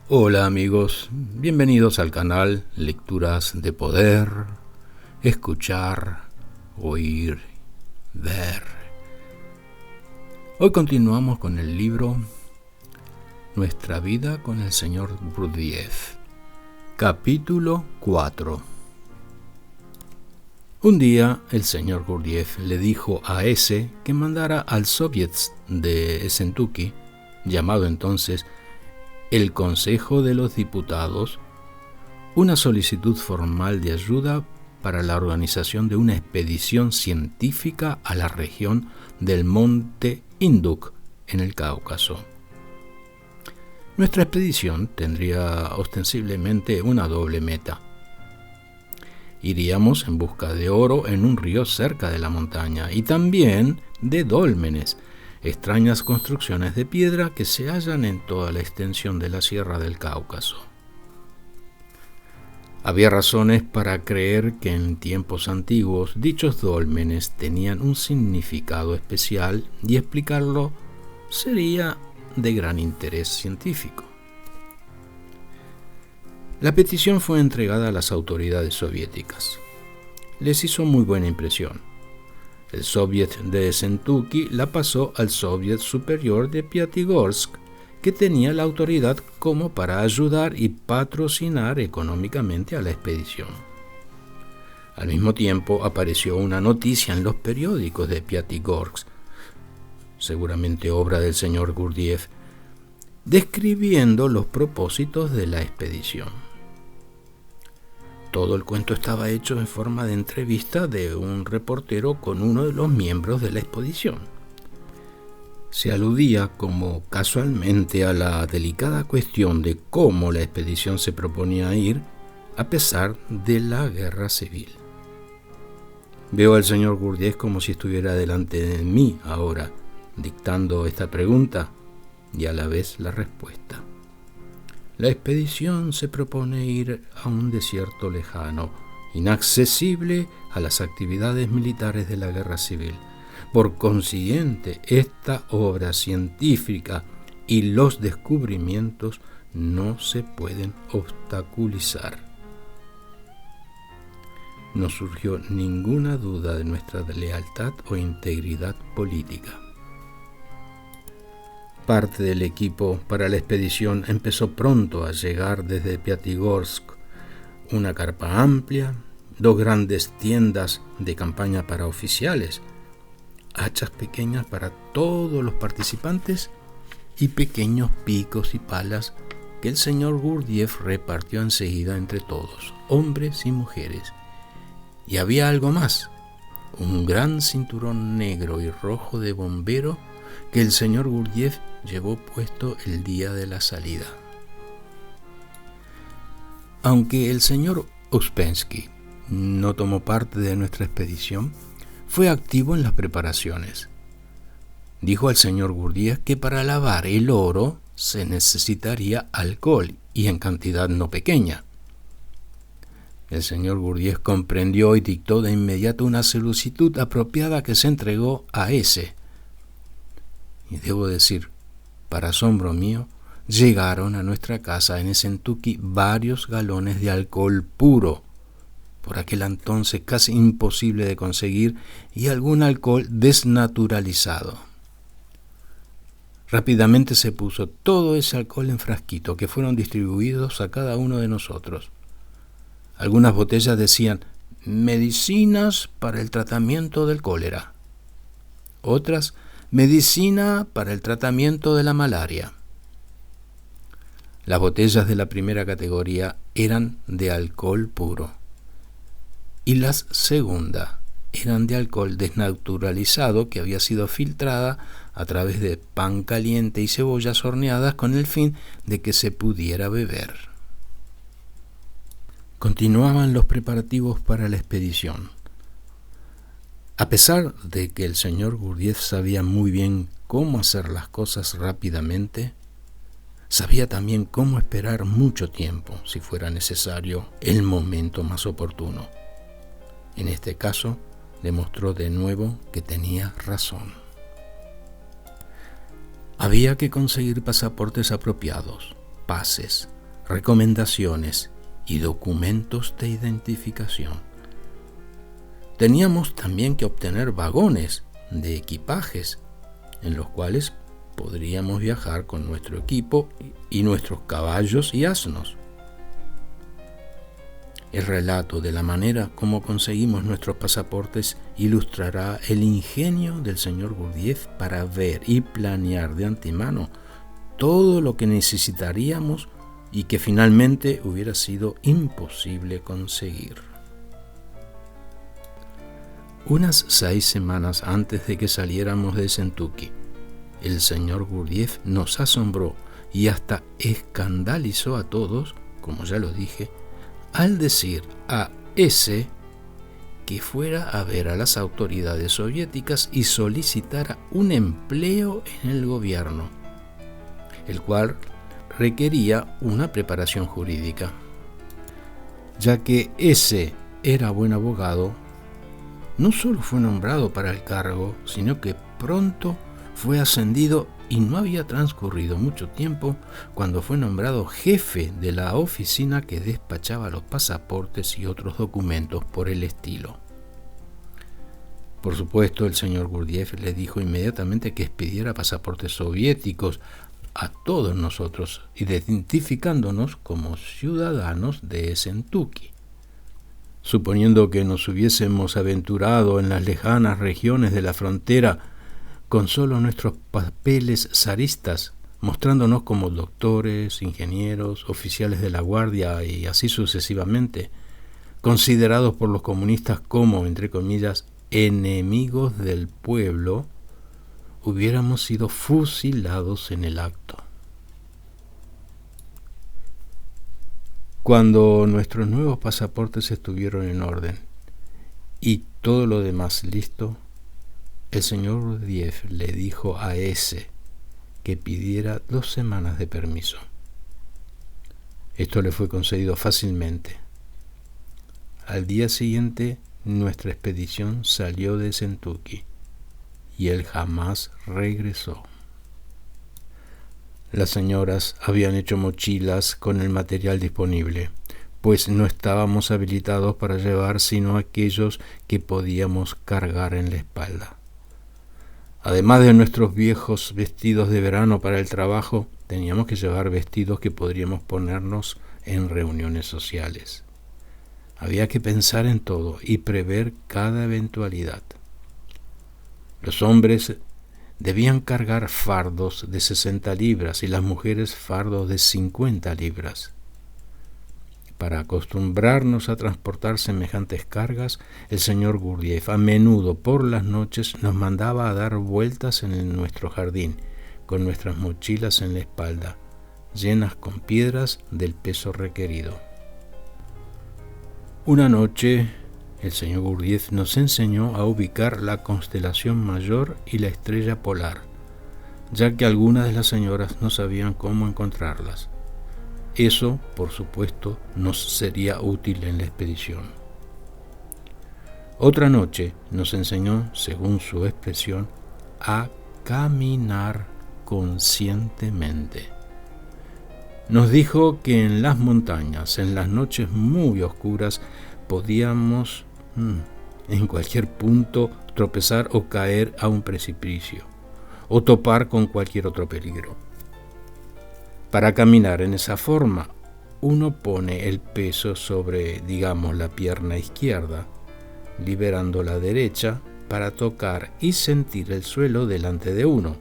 Hola amigos, bienvenidos al canal Lecturas de Poder, Escuchar, Oír, Ver. Hoy continuamos con el libro Nuestra vida con el Señor Gurdjieff, capítulo 4. Un día el señor Gurdjieff le dijo a ese que mandara al Soviet de Ssentuki, llamado entonces el Consejo de los Diputados, una solicitud formal de ayuda para la organización de una expedición científica a la región del monte Induk en el Cáucaso. Nuestra expedición tendría ostensiblemente una doble meta. Iríamos en busca de oro en un río cerca de la montaña y también de dólmenes, extrañas construcciones de piedra que se hallan en toda la extensión de la Sierra del Cáucaso. Había razones para creer que en tiempos antiguos dichos dólmenes tenían un significado especial y explicarlo sería de gran interés científico. La petición fue entregada a las autoridades soviéticas. Les hizo muy buena impresión. El Soviet de Ssentuki la pasó al Soviet Superior de Piatigorsk, que tenía la autoridad como para ayudar y patrocinar económicamente a la expedición. Al mismo tiempo apareció una noticia en los periódicos de Piatigorsk, seguramente obra del señor Gurdjieff, describiendo los propósitos de la expedición. Todo el cuento estaba hecho en forma de entrevista de un reportero con uno de los miembros de la expedición. Se aludía como casualmente a la delicada cuestión de cómo la expedición se proponía ir a pesar de la guerra civil. Veo al señor Gurdjieff como si estuviera delante de mí ahora, dictando esta pregunta y a la vez la respuesta. La expedición se propone ir a un desierto lejano, inaccesible a las actividades militares de la guerra civil. Por consiguiente, esta obra científica y los descubrimientos no se pueden obstaculizar. No surgió ninguna duda de nuestra lealtad o integridad política. Parte del equipo para la expedición empezó pronto a llegar desde Piatigorsk, una carpa amplia, dos grandes tiendas de campaña para oficiales, hachas pequeñas para todos los participantes y pequeños picos y palas que el señor Gurdjieff repartió enseguida entre todos, hombres y mujeres. Y había algo más, un gran cinturón negro y rojo de bombero que el señor Gurdjieff llevó puesto el día de la salida. Aunque el señor Uspensky no tomó parte de nuestra expedición, fue activo en las preparaciones. Dijo al señor Gurdjieff que para lavar el oro se necesitaría alcohol y en cantidad no pequeña. El señor Gurdjieff comprendió y dictó de inmediato una solicitud apropiada que se entregó a ese. Y debo decir, para asombro mío, llegaron a nuestra casa en Ssentuki varios galones de alcohol puro, por aquel entonces casi imposible de conseguir, y algún alcohol desnaturalizado. Rápidamente se puso todo ese alcohol en frasquitos que fueron distribuidos a cada uno de nosotros. Algunas botellas decían medicinas para el tratamiento del cólera. Otras, medicina para el tratamiento de la malaria. Las botellas de la primera categoría eran de alcohol puro y las segunda eran de alcohol desnaturalizado que había sido filtrada a través de pan caliente y cebollas horneadas con el fin de que se pudiera beber. Continuaban los preparativos para la expedición. A pesar de que el señor Gurdjieff sabía muy bien cómo hacer las cosas rápidamente, sabía también cómo esperar mucho tiempo, si fuera necesario, el momento más oportuno. En este caso, demostró de nuevo que tenía razón. Había que conseguir pasaportes apropiados, pases, recomendaciones y documentos de identificación. Teníamos también que obtener vagones de equipajes en los cuales podríamos viajar con nuestro equipo y nuestros caballos y asnos. El relato de la manera como conseguimos nuestros pasaportes ilustrará el ingenio del señor Gurdjieff para ver y planear de antemano todo lo que necesitaríamos y que finalmente hubiera sido imposible conseguir. Unas 6 semanas antes de que saliéramos de Sentooki, el señor Gurdjieff nos asombró y hasta escandalizó a todos, como ya lo dije, al decir a ese que fuera a ver a las autoridades soviéticas y solicitara un empleo en el gobierno, el cual requería una preparación jurídica. Ya que ese era buen abogado, no solo fue nombrado para el cargo, sino que pronto fue ascendido y no había transcurrido mucho tiempo cuando fue nombrado jefe de la oficina que despachaba los pasaportes y otros documentos por el estilo. Por supuesto, el señor Gurdjieff le dijo inmediatamente que expidiera pasaportes soviéticos a todos nosotros, identificándonos como ciudadanos de Sentooki. Suponiendo que nos hubiésemos aventurado en las lejanas regiones de la frontera con solo nuestros papeles zaristas, mostrándonos como doctores, ingenieros, oficiales de la guardia y así sucesivamente, considerados por los comunistas como, entre comillas, enemigos del pueblo, hubiéramos sido fusilados en el acto. Cuando nuestros nuevos pasaportes estuvieron en orden y todo lo demás listo, el señor Gurdjieff le dijo a ese que pidiera 2 semanas de permiso. Esto le fue concedido fácilmente. Al día siguiente, nuestra expedición salió de Sentooki y él jamás regresó. Las señoras habían hecho mochilas con el material disponible, pues no estábamos habilitados para llevar sino aquellos que podíamos cargar en la espalda. Además de nuestros viejos vestidos de verano para el trabajo, teníamos que llevar vestidos que podríamos ponernos en reuniones sociales. Había que pensar en todo y prever cada eventualidad. Los hombres debían cargar fardos de 60 libras y las mujeres fardos de 50 libras. Para acostumbrarnos a transportar semejantes cargas, el señor Gurdjieff a menudo por las noches nos mandaba a dar vueltas en nuestro jardín, con nuestras mochilas en la espalda, llenas con piedras del peso requerido. Una noche, el señor Gurdjieff nos enseñó a ubicar la constelación mayor y la estrella polar, ya que algunas de las señoras no sabían cómo encontrarlas. Eso, por supuesto, nos sería útil en la expedición. Otra noche nos enseñó, según su expresión, a caminar conscientemente. Nos dijo que en las montañas, en las noches muy oscuras, podíamos en cualquier punto tropezar o caer a un precipicio, o topar con cualquier otro peligro. Para caminar en esa forma, uno pone el peso sobre, digamos, la pierna izquierda, liberando la derecha para tocar y sentir el suelo delante de uno.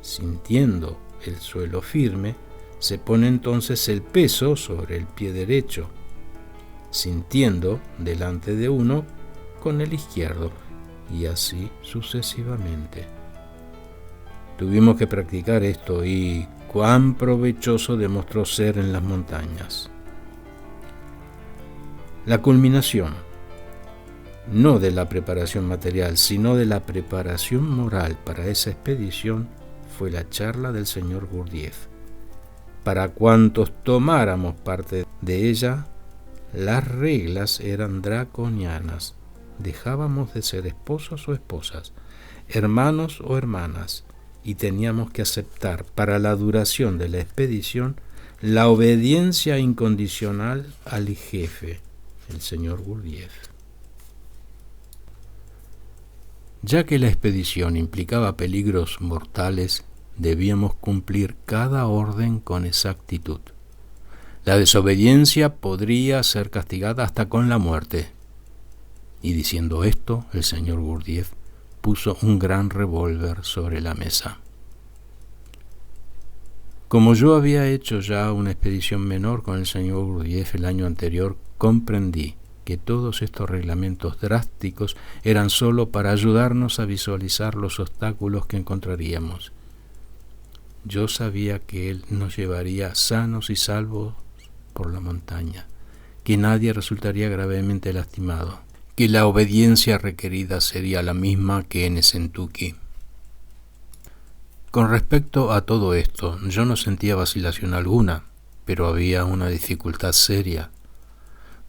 Sintiendo el suelo firme, se pone entonces el peso sobre el pie derecho, sintiendo delante de uno con el izquierdo, y así sucesivamente. Tuvimos que practicar esto y cuán provechoso demostró ser en las montañas. La culminación, no de la preparación material, sino de la preparación moral para esa expedición, fue la charla del señor Gurdjieff. Para cuantos tomáramos parte de ella, las reglas eran draconianas. Dejábamos de ser esposos o esposas, hermanos o hermanas, y teníamos que aceptar para la duración de la expedición La obediencia incondicional al jefe, el señor Gurdjieff. Ya que la expedición implicaba peligros mortales, debíamos cumplir cada orden con exactitud. La desobediencia podría ser castigada hasta con la muerte. Y diciendo esto, el señor Gurdjieff puso un gran revólver sobre la mesa. Como yo había hecho ya una expedición menor con el señor Gurdjieff el año anterior, comprendí que todos estos reglamentos drásticos eran solo para ayudarnos a visualizar los obstáculos que encontraríamos. Yo sabía que él nos llevaría sanos y salvos por la montaña, que nadie resultaría gravemente lastimado, que la obediencia requerida sería la misma que en Essentuki. Con respecto a todo esto, yo no sentía vacilación alguna, pero había una dificultad seria.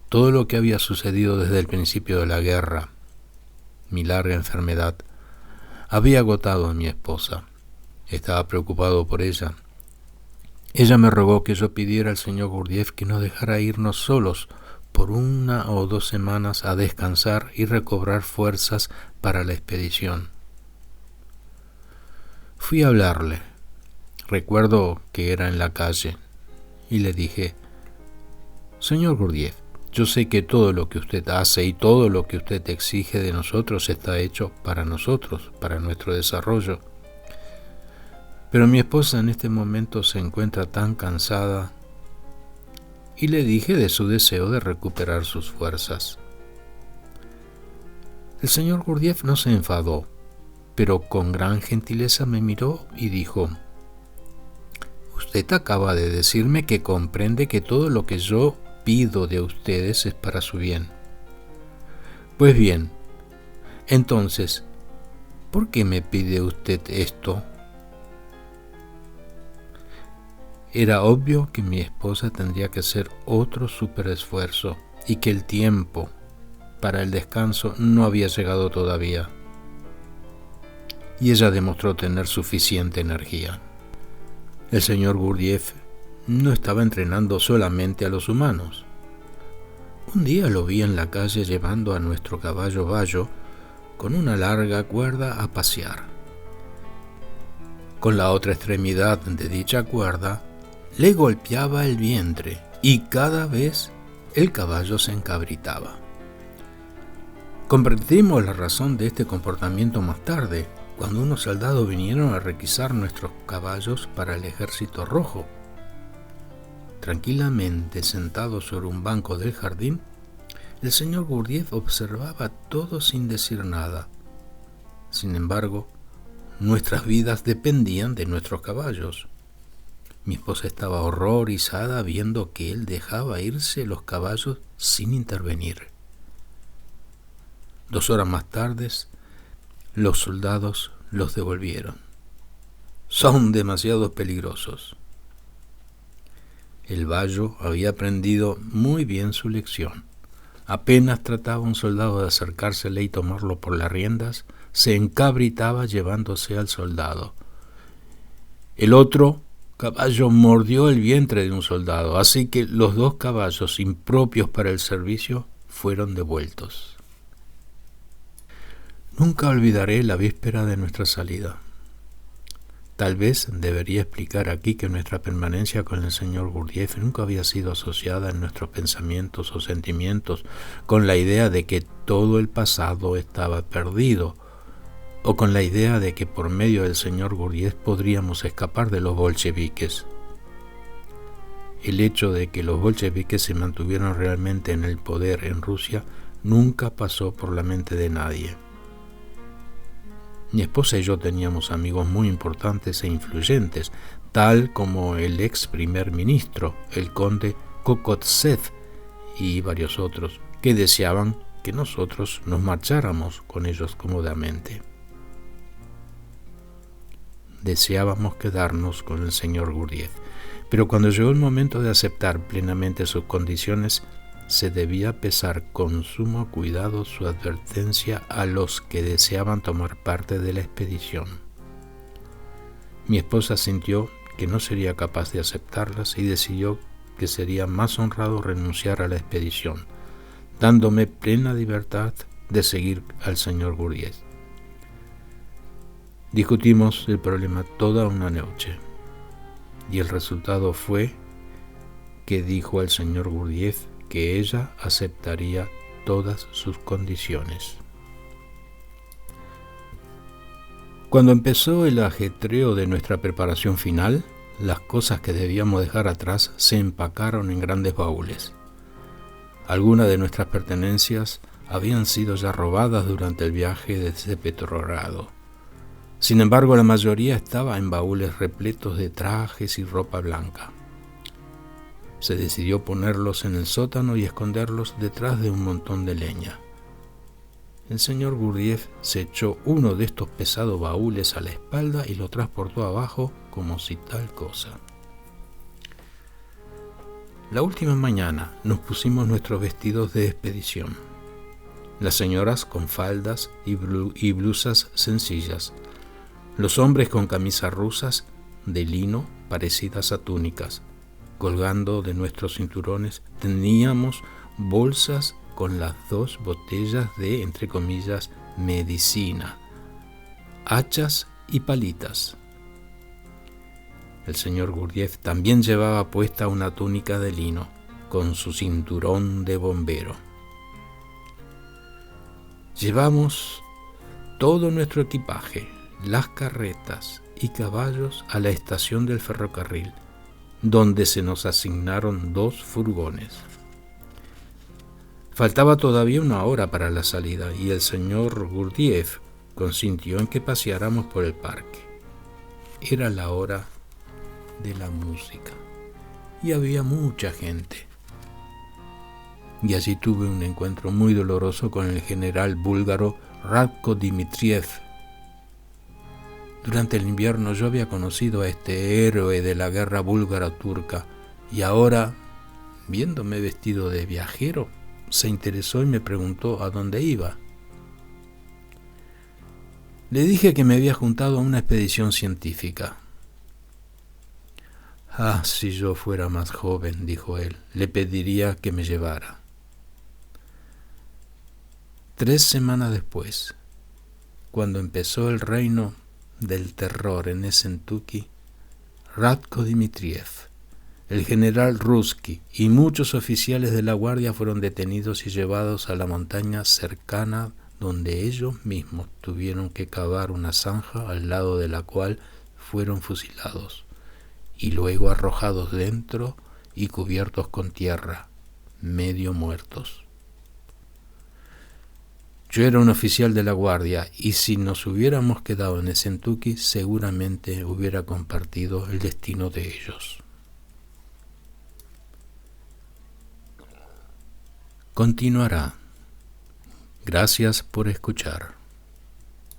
Todo lo que había sucedido desde el principio de la guerra, mi larga enfermedad, había agotado a mi esposa. Estaba preocupado por ella. Ella me rogó que yo pidiera al señor Gurdjieff que nos dejara irnos solos por 1 o 2 semanas a descansar y recobrar fuerzas para la expedición. Fui a hablarle. Recuerdo que era en la calle y le dije: señor Gurdjieff, yo sé que todo lo que usted hace y todo lo que usted exige de nosotros está hecho para nosotros, para nuestro desarrollo. Pero mi esposa en este momento se encuentra tan cansada, y le dije de su deseo de recuperar sus fuerzas. El señor Gurdjieff no se enfadó, pero con gran gentileza me miró y dijo: usted acaba de decirme que comprende que todo lo que yo pido de ustedes es para su bien. Pues bien, entonces, ¿por qué me pide usted esto? Era obvio que mi esposa tendría que hacer otro superesfuerzo y que el tiempo para el descanso no había llegado todavía. Y ella demostró tener suficiente energía. El señor Gurdjieff no estaba entrenando solamente a los humanos. Un día lo vi en la calle llevando a nuestro caballo Bayo con una larga cuerda a pasear. Con la otra extremidad de dicha cuerda le golpeaba el vientre y cada vez el caballo se encabritaba. Comprendimos la razón de este comportamiento más tarde, cuando unos soldados vinieron a requisar nuestros caballos para el ejército rojo. Tranquilamente sentado sobre un banco del jardín, el señor Gurdjieff observaba todo sin decir nada. Sin embargo, nuestras vidas dependían de nuestros caballos. Mi esposa estaba horrorizada viendo que él dejaba irse los caballos sin intervenir. 2 horas más tarde, los soldados los devolvieron. Son demasiado peligrosos. El Bayo había aprendido muy bien su lección. Apenas trataba un soldado de acercársele y tomarlo por las riendas, se encabritaba llevándose al soldado. El otro caballo mordió el vientre de un soldado, así que los 2 caballos impropios para el servicio fueron devueltos. Nunca olvidaré la víspera de nuestra salida. Tal vez debería explicar aquí que nuestra permanencia con el señor Gurdjieff nunca había sido asociada en nuestros pensamientos o sentimientos con la idea de que todo el pasado estaba perdido, o con la idea de que por medio del señor Gurdjieff podríamos escapar de los bolcheviques. El hecho de que los bolcheviques se mantuvieron realmente en el poder en Rusia nunca pasó por la mente de nadie. Mi esposa y yo teníamos amigos muy importantes e influyentes, tal como el ex primer ministro, el conde Kokotsev, y varios otros, que deseaban que nosotros nos marcháramos con ellos cómodamente. Deseábamos quedarnos con el señor Gurdjieff, pero cuando llegó el momento de aceptar plenamente sus condiciones, se debía pesar con sumo cuidado su advertencia a los que deseaban tomar parte de la expedición. Mi esposa sintió que no sería capaz de aceptarlas y decidió que sería más honrado renunciar a la expedición, dándome plena libertad de seguir al señor Gurdjieff. Discutimos el problema toda una noche y el resultado fue que dijo al señor Gurdjieff que ella aceptaría todas sus condiciones. Cuando empezó el ajetreo de nuestra preparación final, las cosas que debíamos dejar atrás se empacaron en grandes baúles. Algunas de nuestras pertenencias habían sido ya robadas durante el viaje desde Petrogrado. Sin embargo, la mayoría estaba en baúles repletos de trajes y ropa blanca. Se decidió ponerlos en el sótano y esconderlos detrás de un montón de leña. El señor Gurdjieff se echó uno de estos pesados baúles a la espalda y lo transportó abajo como si tal cosa. La última mañana nos pusimos nuestros vestidos de expedición. Las señoras con faldas y blusas sencillas. Los hombres con camisas rusas de lino parecidas a túnicas. Colgando de nuestros cinturones teníamos bolsas con las 2 botellas de, entre comillas, medicina, hachas y palitas. El señor Gurdjieff también llevaba puesta una túnica de lino con su cinturón de bombero. Llevamos todo nuestro equipaje, las carretas y caballos a la estación del ferrocarril, donde se nos asignaron 2 furgones. Faltaba todavía 1 hora para la salida y el señor Gurdjieff consintió en que paseáramos por el parque. Era la hora de la música y había mucha gente. Y allí tuve un encuentro muy doloroso con el general búlgaro Ratko Dmitriev. Durante el invierno yo había conocido a este héroe de la guerra búlgara-turca y ahora, viéndome vestido de viajero, se interesó y me preguntó a dónde iba. Le dije que me había juntado a una expedición científica. Ah, si yo fuera más joven, dijo él, le pediría que me llevara. 3 semanas después, cuando empezó el reino del terror en Essentuki, Ratko Dmitriev, el general Ruski y muchos oficiales de la guardia fueron detenidos y llevados a la montaña cercana, donde ellos mismos tuvieron que cavar una zanja al lado de la cual fueron fusilados y luego arrojados dentro y cubiertos con tierra, medio muertos. Yo era un oficial de la guardia y si nos hubiéramos quedado en Essentuki seguramente hubiera compartido el destino de ellos. Continuará. Gracias por escuchar.